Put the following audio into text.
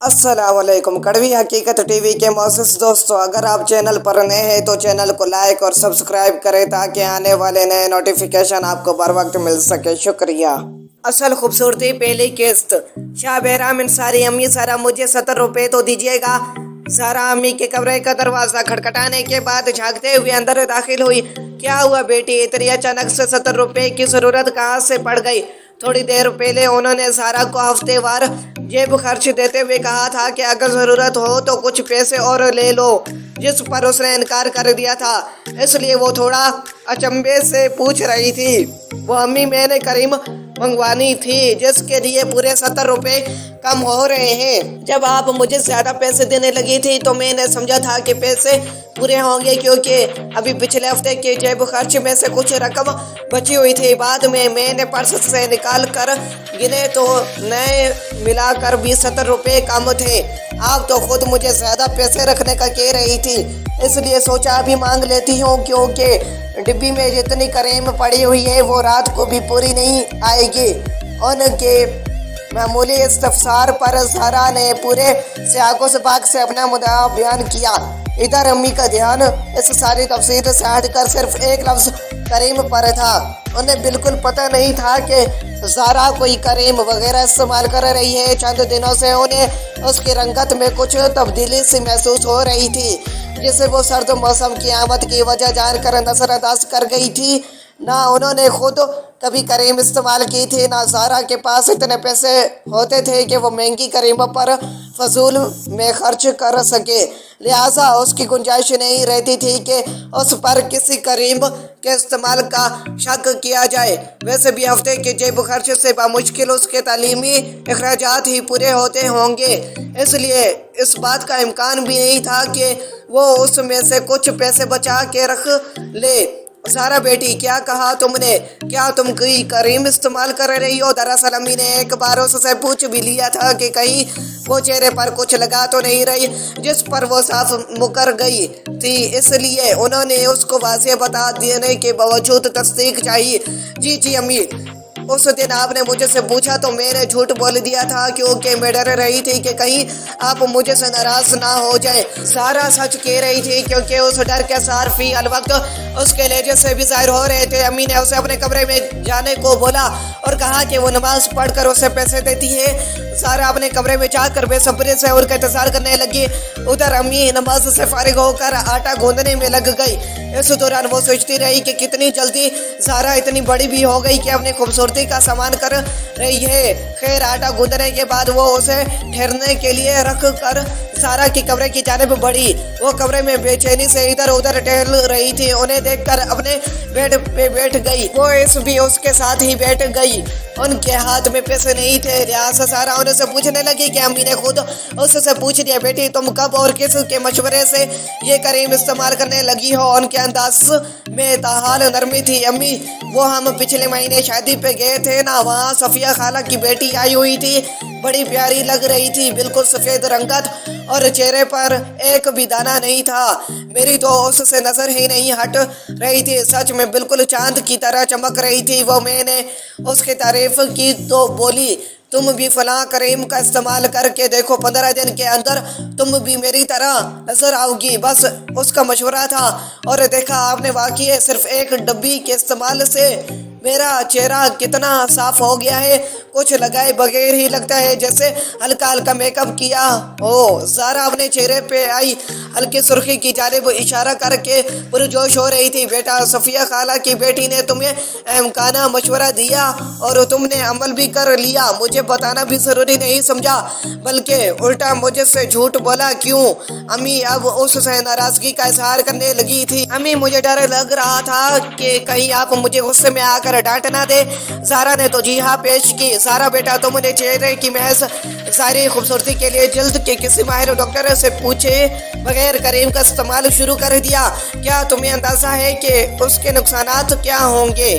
अस्सलाम वालेकुम। कड़वी हकीकत टीवी के मोअज़्ज़िज़ दोस्तों, अगर आप चैनल पर नए हैं तो चैनल को लाइक और सब्सक्राइब करें ताकि आने वाले नए नोटिफिकेशन आपको बर वक्त मिल सके। शुक्रिया। असल खूबसूरती पहली किस्त। शाह बहराम अंसारी, अम्मी सारा मुझे 70 रुपये तो दीजिएगा। सारा अम्मी के कमरे का दरवाज़ा खटखटाने के बाद झांकते हुए अंदर दाखिल हुई। क्या हुआ बेटी, इतनी अचानक से 70 रुपये की ज़रूरत कहाँ से पड़ गई? थोड़ी देर पहले उन्होंने सारा को हफ्तेवार जेब खर्च देते हुए कहा था कि अगर ज़रूरत हो तो कुछ पैसे और ले लो, जिस पर उसने इनकार कर दिया था। इसलिए वो थोड़ा अचंभे से पूछ रही थी। वो अम्मी, मैंने करीम मंगवानी थी जिसके लिए पूरे 70 रुपये कम हो रहे हैं। जब आप मुझे ज़्यादा पैसे देने लगी थी तो मैंने समझा था कि पैसे पूरे होंगे, क्योंकि अभी पिछले हफ्ते के जेब खर्च में से कुछ रकम बची हुई थी। बाद में मैंने पर्स से निकाल कर गिने तो नए मिलाकर भी 70 रुपये कम थे। आप तो खुद मुझे ज़्यादा पैसे रखने का कह रही थी, इसलिए सोचा अभी मांग लेती हूँ, क्योंकि डिब्बी में जितनी करीम पड़ी हुई है वो रात को भी पूरी नहीं आएगी। उनके मामूली इस्तफसार पर ज़हरा ने पूरे सियाको सबाक से अपना मुद्दा बयान किया। इधर अम्मी का ध्यान इस सारी तफसीर से हटकर सिर्फ एक लफ्ज़ करीम पर था। उन्हें बिल्कुल पता नहीं था कि ज़हरा कोई करीम वगैरह इस्तेमाल कर रही है। चंद दिनों से उन्हें उसकी रंगत में कुछ तब्दीली सी महसूस हो रही थी, जिसे वो सर्द मौसम की आमद की वजह जानकर नज़रअंदाज कर गई थी। ना उन्होंने खुद कभी करीम इस्तेमाल की थी, ना ज़हरा के पास इतने पैसे होते थे कि वो महंगी करीमों पर फजूल में खर्च कर सके। लिहाजा उसकी गुंजाइश नहीं रहती थी कि उस पर किसी करीम के इस्तेमाल का शक किया जाए। वैसे भी हफ्ते के जेब खर्च से बामुश्किल उसके तालीमी अखराजात ही पूरे होते होंगे, इसलिए इस बात का इम्कान भी नहीं था कि वो उसमें से कुछ पैसे बचा के रख ले। सारा बेटी, क्या कहा तुमने? क्या तुम कोई करीम इस्तेमाल कर रही हो? दरअसल अम्मी ने एक बार उससे पूछ भी लिया था कि कहीं वो चेहरे पर कुछ लगा तो नहीं रही, जिस पर वो साफ मुकर गई थी। इसलिए उन्होंने उसको वाज़ेह बता देने के बावजूद तस्दीक चाहिए। जी अम्मी, उस दिन आपने मुझे से पूछा तो मैंने झूठ बोल दिया था, क्योंकि मैं डर रही थी कि कहीं आप मुझे से नाराज़ ना हो जाए। सारा सच कह रही थी, क्योंकि उस डर के सार फी अलवक्त उसके लहजे से भी ज़ाहिर हो रहे थे। अम्मी ने उसे अपने कमरे में जाने को बोला और कहा कि वो नमाज पढ़कर उसे पैसे देती है। सारा अपने कमरे में जाकर बेसब्री से उनका इंतजार करने लगी। उधर अम्मी नमाज से फारिग होकर आटा गूंदने में लग गई। इस दौरान वो सोचती रही कि कितनी जल्दी सारा इतनी बड़ी भी हो गई कि अपनी खूबसूरती का सामान कर रही है। खैर, आटा गूंदने के बाद वो उसे ठहरने के लिए रख कर सारा की कमरे की जानिब बढ़ी। वो कमरे में बेचैनी से इधर उधर टहल रही थी। उन्हें देखकर अपने बेड पे बैठ गई। वो इस भी उसके साथ ही बैठ गई। उनके हाथ में पैसे नहीं थे। लिहाजा सारा उनसे पूछने लगी कि अम्मी ने खुद उससे पूछ लिया, बेटी तुम कब और किस के मशवरे से ये करीम इस्तेमाल करने लगी हो? उनके अंदाज में ताहाल नरमी थी। अम्मी, वो हम पिछले महीने शादी पे गए थे ना, वहाँ सफिया खाला की बेटी आई हुई थी। बड़ी प्यारी लग रही थी, बिल्कुल सफ़ेद रंगत और चेहरे पर एक भी दाना नहीं था। मेरी तो उससे नज़र ही नहीं हट रही थी। सच में बिल्कुल चांद की तरह चमक रही थी वो। मैंने उसकी तारीफ की तो बोली, तुम भी फलां करीम का इस्तेमाल करके देखो, 15 दिन के अंदर तुम भी मेरी तरह नजर आओगी। बस उसका मशवरा था और देखा आपने, वाकई सिर्फ एक डब्बी के इस्तेमाल से मेरा चेहरा कितना साफ हो गया है। कुछ लगाए बगैर ही लगता है जैसे हल्का हल्का मेकअप किया हो। ज़हरा अपने चेहरे पे आई हल्की सुर्खी की जानिब इशारा करके पुरजोश हो रही थी। बेटा, सफिया खाला की बेटी ने तुम्हें अहमकाना मशवरा दिया और तुमने अमल भी कर लिया। मुझे बताना भी ज़रूरी नहीं समझा, बल्कि उल्टा मुझे से झूठ बोला क्यों? अम्मी अब उससे नाराज़गी का इजहार करने लगी थी। अम्मी, मुझे डर लग रहा था कि कहीं आप मुझे गुस्से में आकर डांट ना दे। ज़हरा ने तो जी हाँ पेश की। सारा बेटा, तुमने चेहरे की महज सारी खूबसूरती के लिए जल्द के किसी माहिर डॉक्टर से पूछे बगैर करीम का इस्तेमाल शुरू कर दिया। क्या तुम्हें अंदाज़ा है कि उसके नुकसानात क्या होंगे?